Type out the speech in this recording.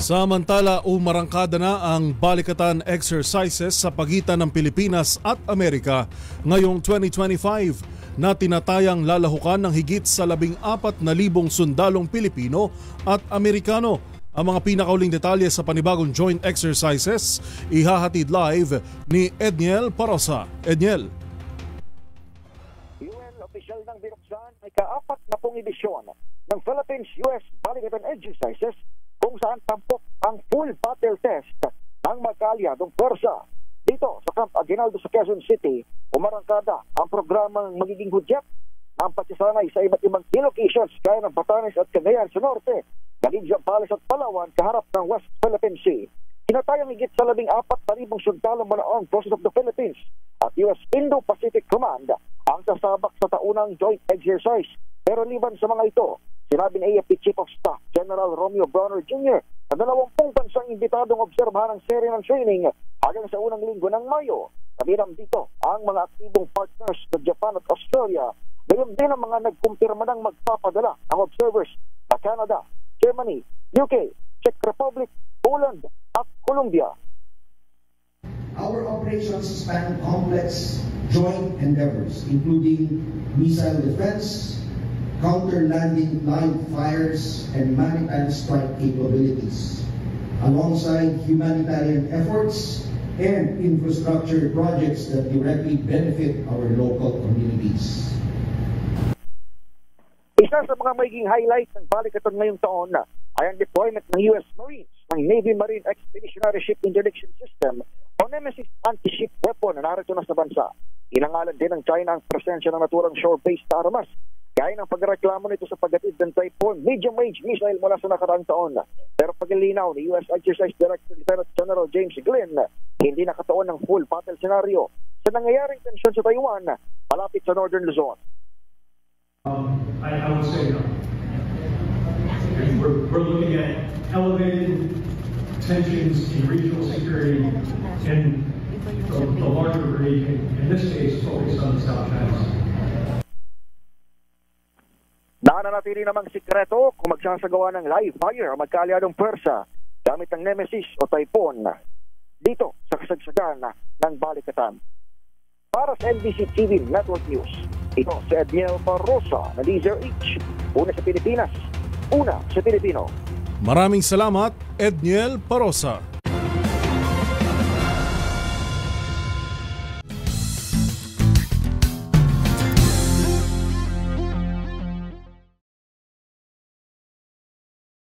Samantala, umarangkada na ang balikatan exercises sa pagitan ng Pilipinas at Amerika ngayong 2025 na tinatayang lalahukan ng higit sa 14,000 sundalong Pilipino at Amerikano. Ang mga pinakauling detalye sa panibagong joint exercises ihahatid live ni Edniel Parosa. Edniel. UN official ng binuksan ay ka-40 edisyon ng Philippines-US Balikatan Exercises kung saan tampok ang full battle test ng magkaalyadong pwersa. Dito sa Camp Aguinaldo sa Quezon City, umarangkada ang programang magiging hudyat ng pagsasanay sa iba't ibang key locations gaya ng Batanes at Cagayan sa norte, Galig, Zambales at Palawan kaharap ng West Philippine Sea. Tinatayang higit sa 14,000 sundalong Armed Forces of the Philippines at US Indo-Pacific Command ang sasabak sa taunang joint exercise. Pero liban sa mga ito, sinabi ni AFP Chief of Staff General Romeo Bronner Jr. na 20 bansang imbitadong obserbahan ang serye ng training hanggang sa unang linggo ng Mayo. Kabilang dito ang mga aktibong partners sa Japan at Australia. Gayon din ang mga nagkumpirma ng magpapadala ng observers sa Canada, Germany, UK, Czech Republic, Poland at Colombia. Our operations span complex joint endeavors, including missile defense, counter-landing live fires, and maritime strike capabilities, alongside humanitarian efforts and infrastructure projects that directly benefit our local communities. Isa sa mga magiging highlight ng balikatan ngayong taon ay ang deployment ng US Marines ng Navy Marine Expeditionary Ship Interdiction System o Nemesis anti-ship weapon na narito na sa bansa. Inangalan din ng China ang presensya ng naturang shore-based na armas, gaya ng pagreklamo nito sa paghatid ng Typhoon medium-range missile mula sa nakaraang taon. Pero paglilinaw ni US Exercise Director Lieutenant General James Glynn, hindi nakataon ng full battle scenario sa nangyayaring tensyon sa Taiwan malapit sa Northern Luzon. I would say no. We're looking at elevated tensions in regional security in the larger region, in this case focused on the South China Sea. Nananatili namang sikreto kung magsasagawa ng live fire o magkaalyadong pwersa gamit ang Nemesis o Typhoon dito sa kasagsagan ng balikatan. Para sa NBC TV Network News, ito si Edniel Parosa na DZRH. Una sa Pilipinas, una sa Pilipino. Maraming salamat, Edniel Parosa.